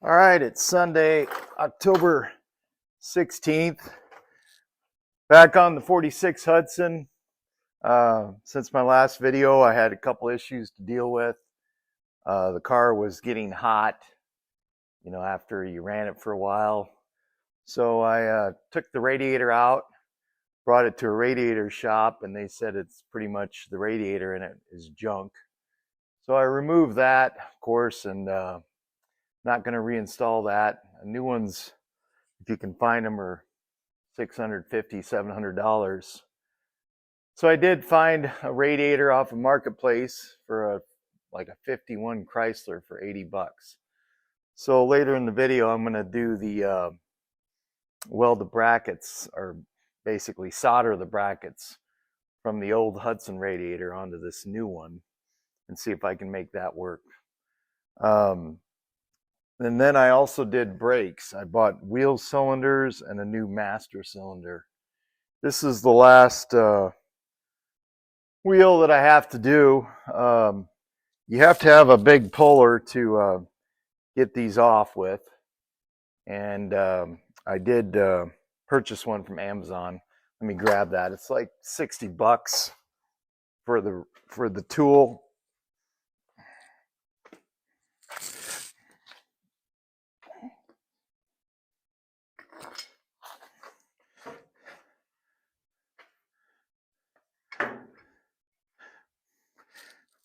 All right, it's Sunday, October 16th. Back on the 46 Hudson. Since my last video, I had a couple issues to deal with. The car was getting hot, after you ran it for a while. So I took the radiator out, brought it to a radiator shop, and they said it's pretty much the radiator in it is junk. So I removed that, of course, and not going to reinstall that. New ones, if you can find them, are $650, $700. So I did find a radiator off of Marketplace for like a 51 Chrysler for $80. So later in the video, I'm going to do the weld the brackets, or basically solder the brackets from the old Hudson radiator onto this new one and see if I can make that work. And then I also did brakes. I bought wheel cylinders and a new master cylinder. This is the last wheel that I have to do. You have to have a big puller to get these off with. And I did purchase one from Amazon. Let me grab that. It's like $60 for the tool.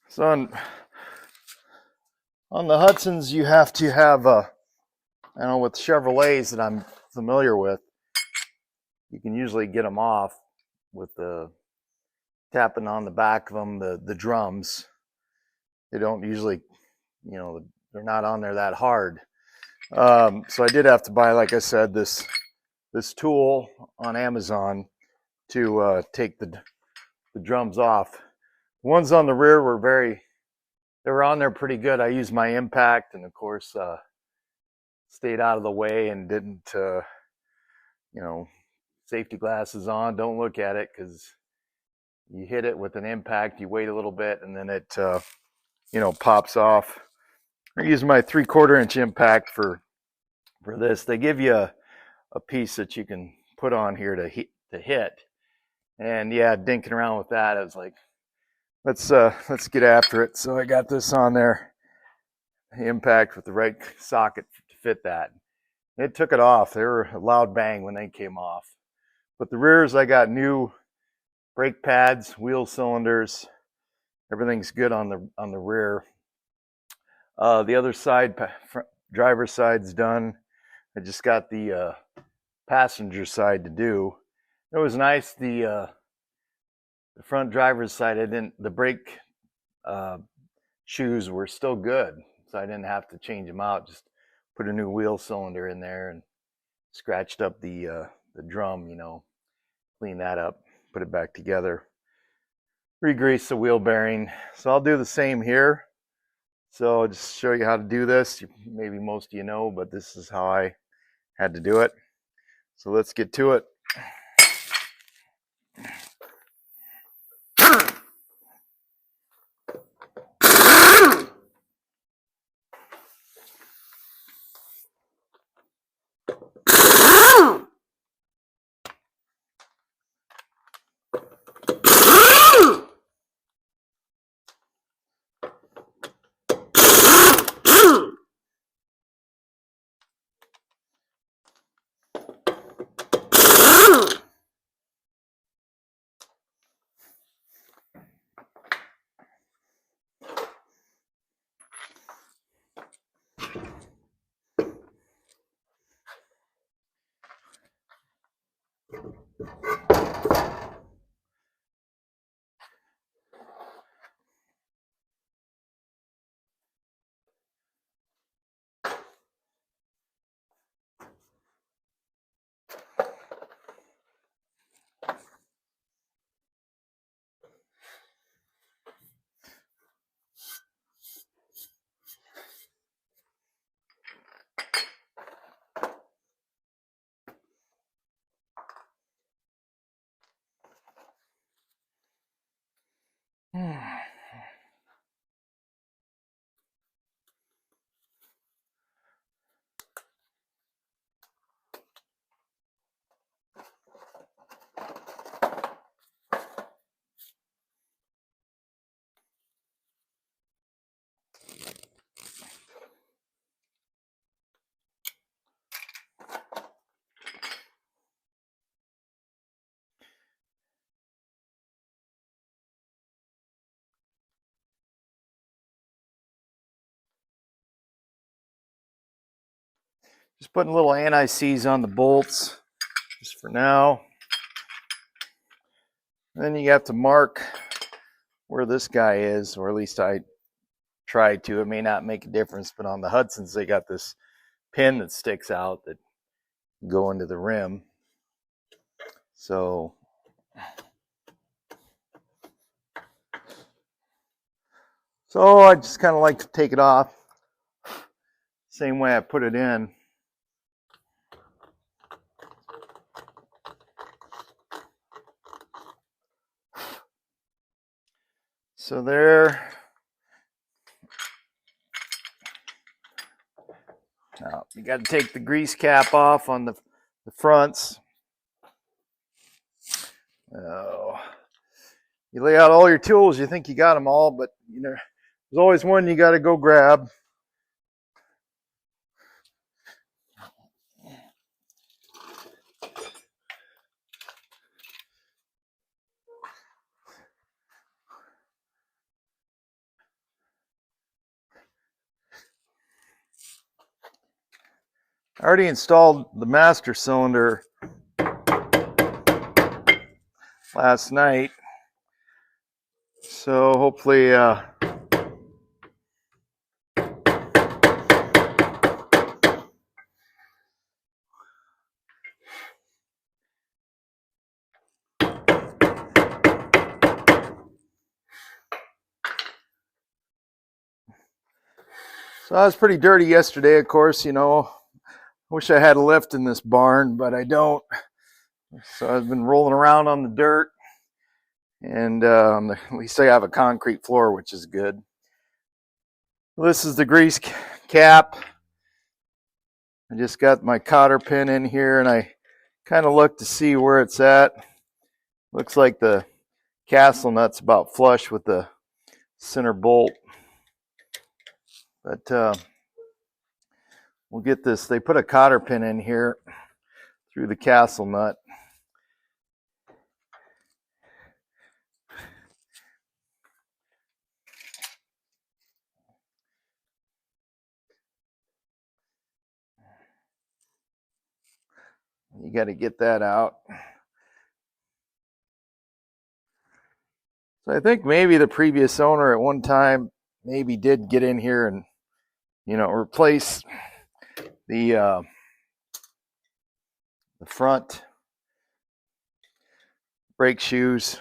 So on the Hudsons, you have to have with Chevrolets that I'm familiar with, you can usually get them off with the tapping on the back of them, the drums. They don't usually, they're not on there that hard. So I did have to buy, like I said, this tool on Amazon to take the drums off. The ones on the rear they were on there pretty good. I used my impact and, of course, stayed out of the way and didn't, safety glasses on. Don't look at it, because you hit it with an impact, you wait a little bit, and then it, pops off. I use my 3/4 inch impact for this. They give you a piece that you can put on here to hit. And yeah, dinking around with that, I was like, let's get after it. So I got this on there, the impact with the right socket to fit that. It took it off. They were a loud bang when they came off. But the rears, I got new brake pads, wheel cylinders. Everything's good on the rear. The other side, driver's side's done. I just got the passenger side to do. It was nice. The front driver's side, the brake shoes were still good, so I didn't have to change them out. Just put a new wheel cylinder in there and scratched up the drum, clean that up, put it back together, re-grease the wheel bearing. So I'll do the same here. So I'll just show you how to do this. Maybe most of you know, but this is how I had to do it. So let's get to it. Just putting a little anti-seize on the bolts just for now. And then you have to mark where this guy is, or at least I tried to. It may not make a difference, but on the Hudsons, they got this pin that sticks out that go into the rim. So I just kind of like to take it off same way I put it in. So there. Now you got to take the grease cap off on the fronts. Oh, you lay out all your tools, you think you got them all, but you know, there's always one you got to go grab. I already installed the master cylinder last night, so hopefully so I was pretty dirty yesterday, of course, you know. Wish I had a lift in this barn, but I don't. So I've been rolling around on the dirt, and at least I have a concrete floor, which is good. This is the grease cap. I just got my cotter pin in here, and I kind of look to see where it's at. Looks like the castle nut's about flush with the center bolt. But we'll get this. They put a cotter pin in here through the castle nut. You got to get that out. So I think maybe the previous owner at one time maybe did get in here and, you know, replace the front brake shoes.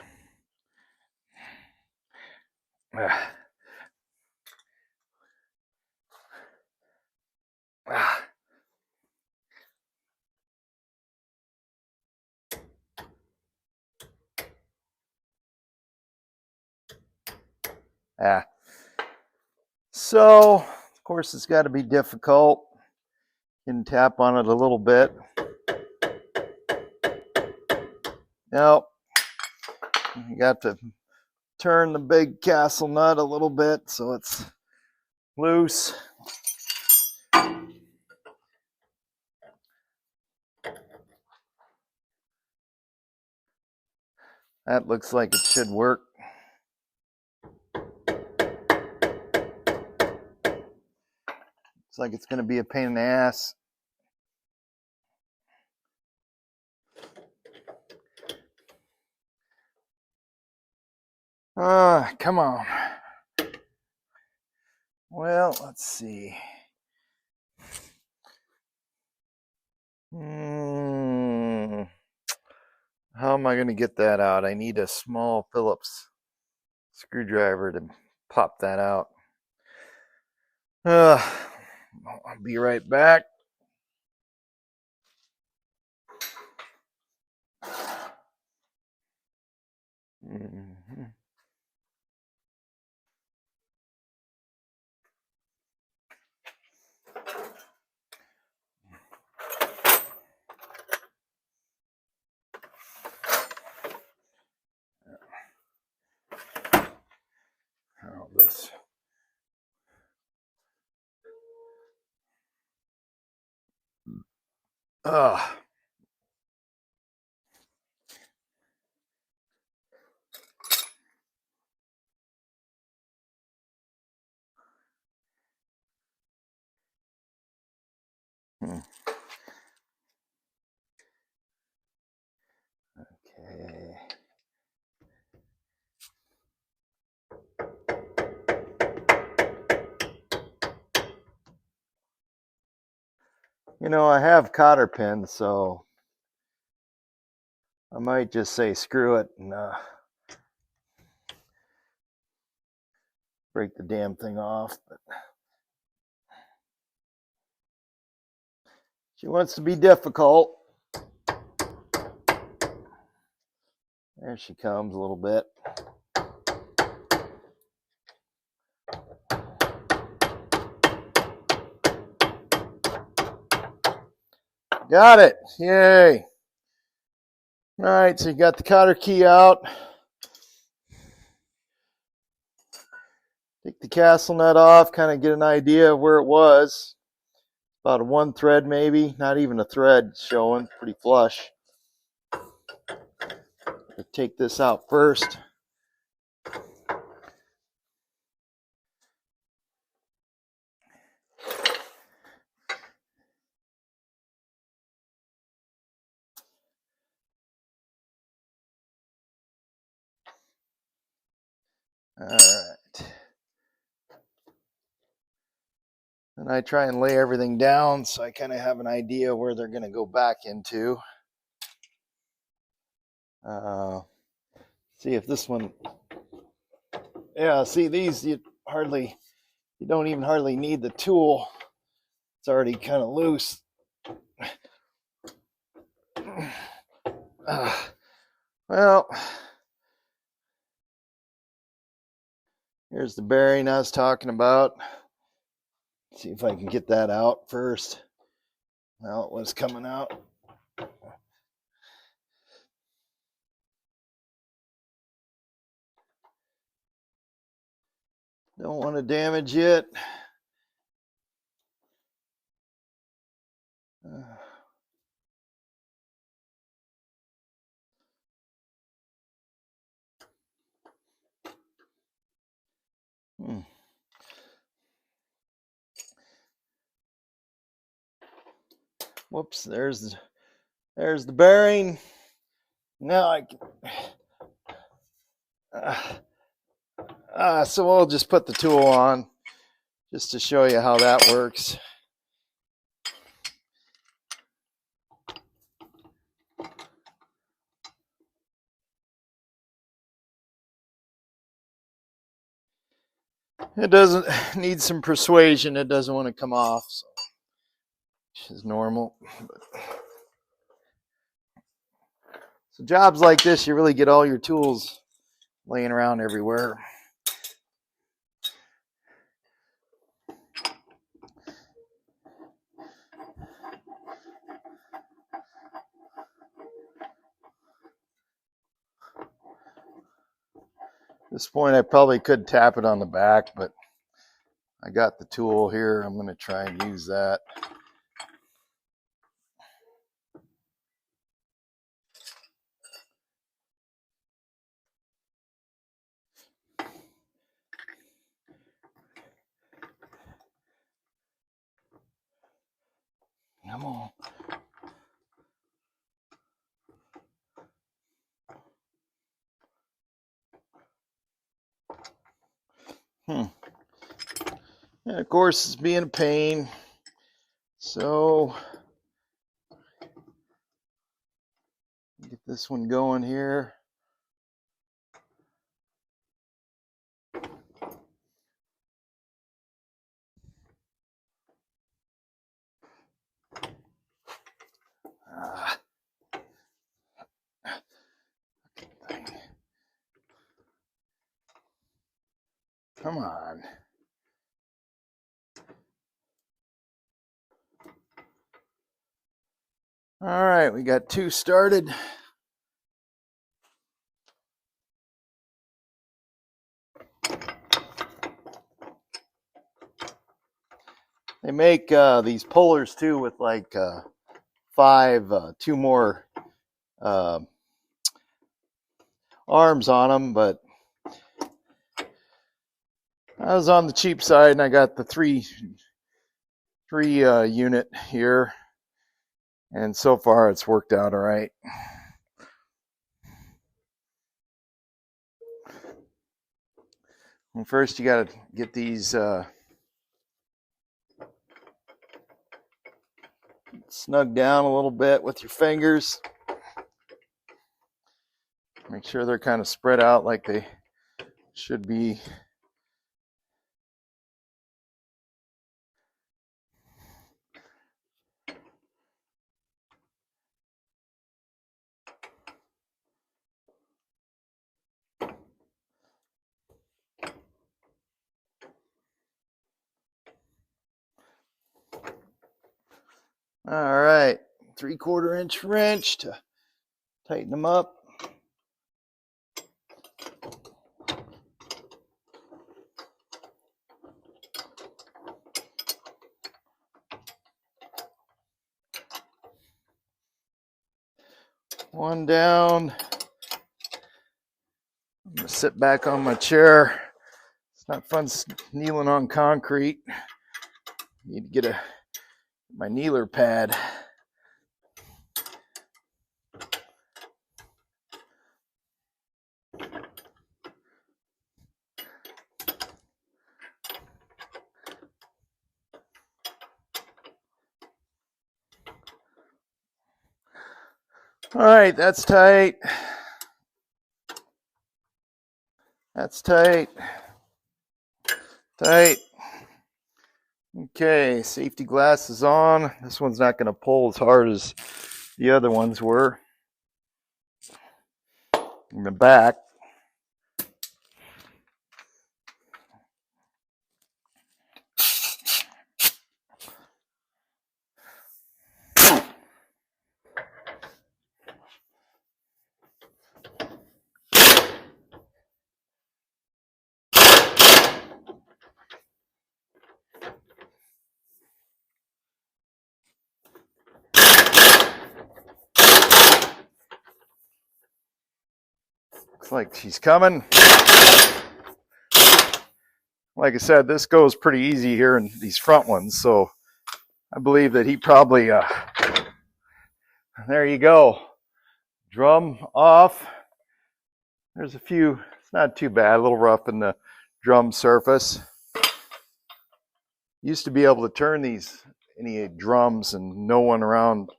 So, of course, it's got to be difficult. You can tap on it a little bit. Now, you got to turn the big castle nut a little bit so it's loose. That looks like it should work. Looks like it's going to be a pain in the ass. Come on. Well, let's see. How am I going to get that out? I need a small Phillips screwdriver to pop that out. I'll be right back. Mm-hmm. Oh, this. Oh. You know, I have cotter pins, so I might just say screw it and break the damn thing off. But she wants to be difficult. There she comes a little bit. Got it. Yay. All right, so you got the cotter key out. Take the castle nut off, kind of get an idea of where it was. About a 1 thread maybe, not even a thread showing, pretty flush. I'll take this out first. All right. And I try and lay everything down so I kind of have an idea where they're going to go back into. See if this one, yeah, see these, you don't even hardly need the tool. It's already kind of loose. Well, here's the bearing I was talking about. See if I can get that out first. Well, it was coming out. Don't want to damage it. Whoops, there's the bearing. Now I can, so we'll just put the tool on just to show you how that works. It doesn't need some persuasion. It doesn't want to come off, so, which is normal. So jobs like this, you really get all your tools laying around everywhere. At this point, I probably could tap it on the back, but I got the tool here. I'm going to try and use that. Come on. And of course, it's being a pain. So, get this one going here. Come on. All right, we got 2 started. They make these pullers too with like 2 more arms on them, but I was on the cheap side and I got the 3 unit here, and so far it's worked out all right. Well, first you got to get these snug down a little bit with your fingers. Make sure they're kind of spread out like they should be. All right, 3/4 inch wrench to tighten them up. One down. I'm gonna sit back on my chair. It's not fun kneeling on concrete. Need to get my kneeler pad. All right, that's tight. That's tight. Tight. Okay, safety glass is on. This one's not going to pull as hard as the other ones were. In the back. Looks like she's coming. Like I said, this goes pretty easy here in these front ones, so I believe that he probably, there you go. Drum off. There's a few, it's not too bad, a little rough in the drum surface. Used to be able to turn any drums, and no one around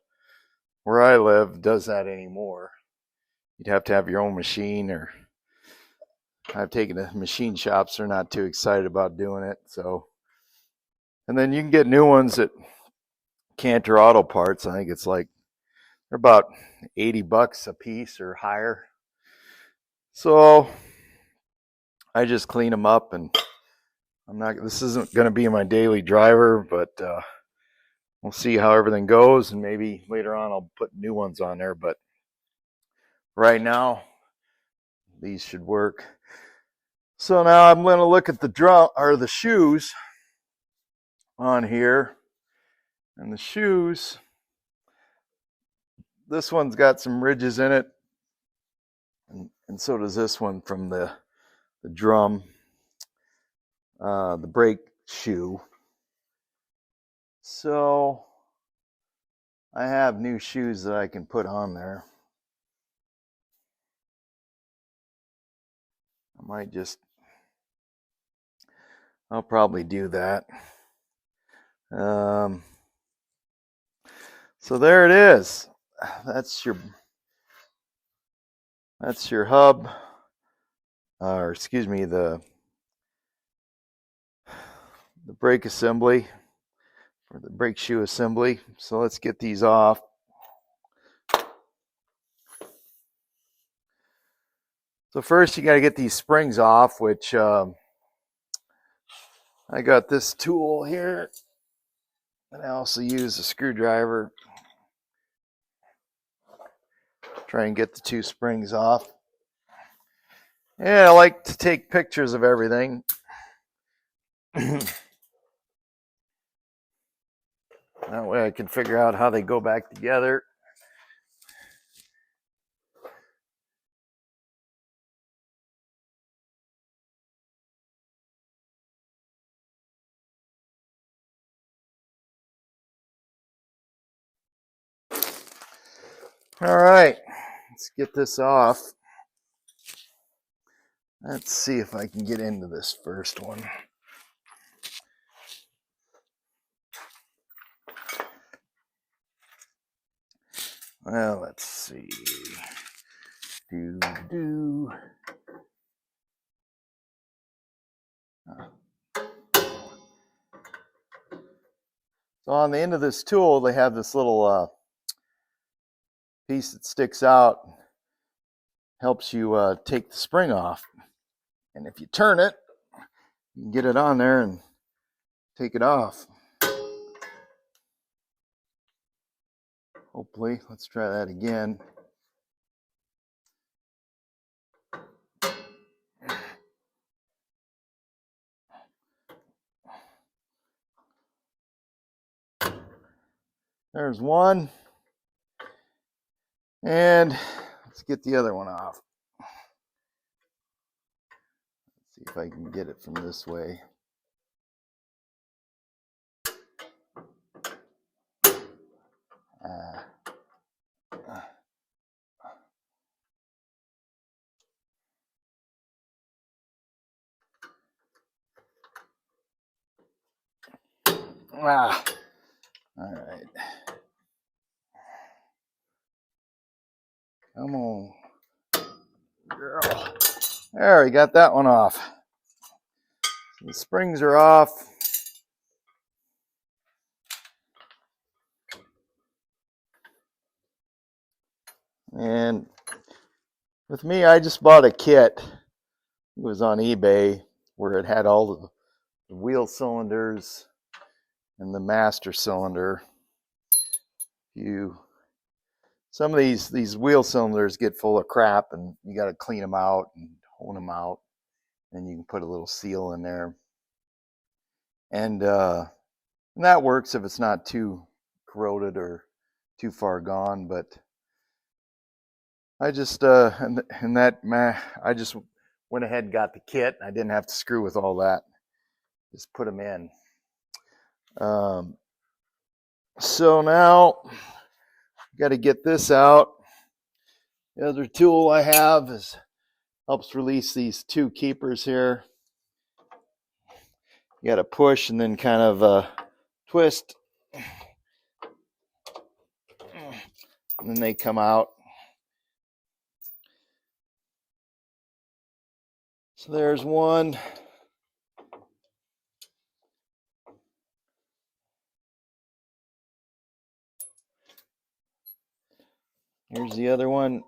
where I live does that anymore. You'd have to have your own machine, or I've taken to machine shops, they're not too excited about doing it. So, and then you can get new ones at Cantor Auto Parts. I think it's like, they're about $80 a piece or higher. So I just clean them up, and this isn't going to be my daily driver, but we'll see how everything goes, and maybe later on I'll put new ones on there, but right now these should work. So now I'm going to look at the shoes on here, and the shoes, this one's got some ridges in it, and so does this one from the drum, the brake shoe. So I have new shoes that I can put on there. I'll probably do that. So there it is. That's your hub, or excuse me, the brake assembly, or the brake shoe assembly. So let's get these off. So first you got to get these springs off, which I got this tool here, and I also use a screwdriver. Try and get the two springs off. Yeah, I like to take pictures of everything. That way I can figure out how they go back together. All right, let's get this off. Let's see if I can get into this first one. Well, let's see. So on the end of this tool, they have this little piece that sticks out, helps you take the spring off. And if you turn it, you can get it on there and take it off. Hopefully, let's try that again. There's one. And let's get the other one off. Let's see if I can get it from this way. All right. Come on, girl. There, we got that one off. The springs are off. And with me, I just bought a kit. It was on eBay where it had all the wheel cylinders and the master cylinder. Some of these wheel cylinders get full of crap, and you got to clean them out and hone them out. And you can put a little seal in there, and that works if it's not too corroded or too far gone. But I just I just went ahead and got the kit. I didn't have to screw with all that. Just put them in. So now got to get this out. The other tool I have helps release these two keepers here. You got to push and then kind of twist, and then they come out. So there's one. Here's the other one.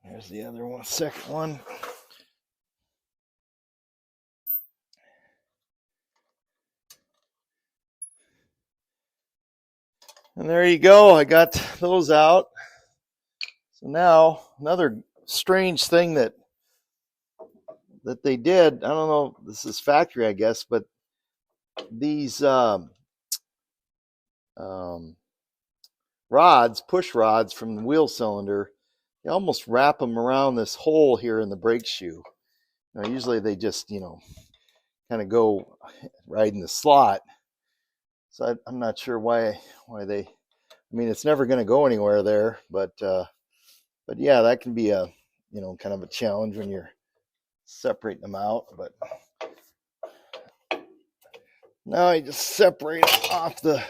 There's the other one, second one. And there you go. I got those out. So now another strange thing that they did. I don't know. This is factory, I guess, but these rods, push rods from the wheel cylinder, they almost wrap them around this hole here in the brake shoe. Now, usually they just, kind of go right in the slot. So I'm not sure why they. I mean, it's never going to go anywhere there, but yeah, that can be a kind of a challenge when you're separating them out. But now I just separate it off the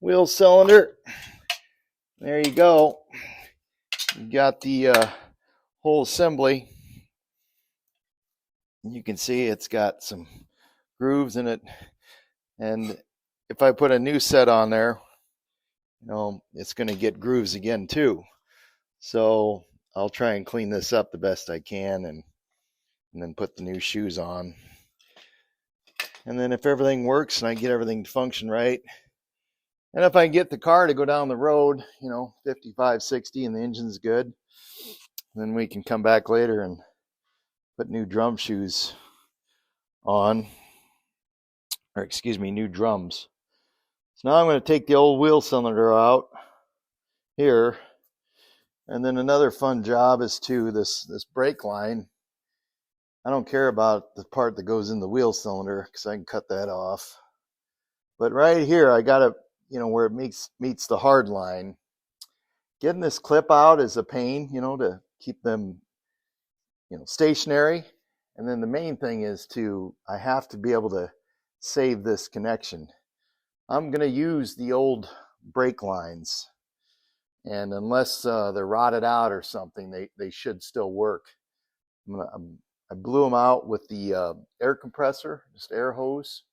wheel cylinder. There you go. You got the whole assembly. You can see it's got some grooves in it, and if I put a new set on there, it's going to get grooves again too. So I'll try and clean this up the best I can, and then put the new shoes on. And then if everything works and I get everything to function right, and if I can get the car to go down the road, 55, 60, and the engine's good, then we can come back later and put new drum shoes on, or excuse me, new drums. So now I'm going to take the old wheel cylinder out here, and then another fun job is this brake line. I don't care about the part that goes in the wheel cylinder because I can cut that off. But right here, I got to, where it meets the hard line, Getting this clip out is a pain, to keep them, stationary. And then the main thing is I have to be able to save this connection. I'm going to use the old brake lines, and unless they're rotted out or something, they should still work. I blew them out with the air compressor, just air hose.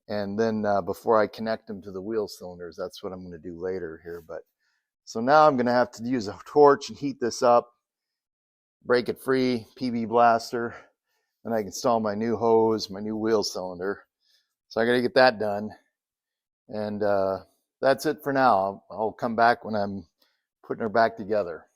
And then before I connect them to the wheel cylinders, that's what I'm going to do later here. But so now I'm going to have to use a torch and heat this up, break it free, PB blaster, and I can install my new hose, my new wheel cylinder. So I got to get that done. And that's it for now. I'll come back when I'm putting her back together.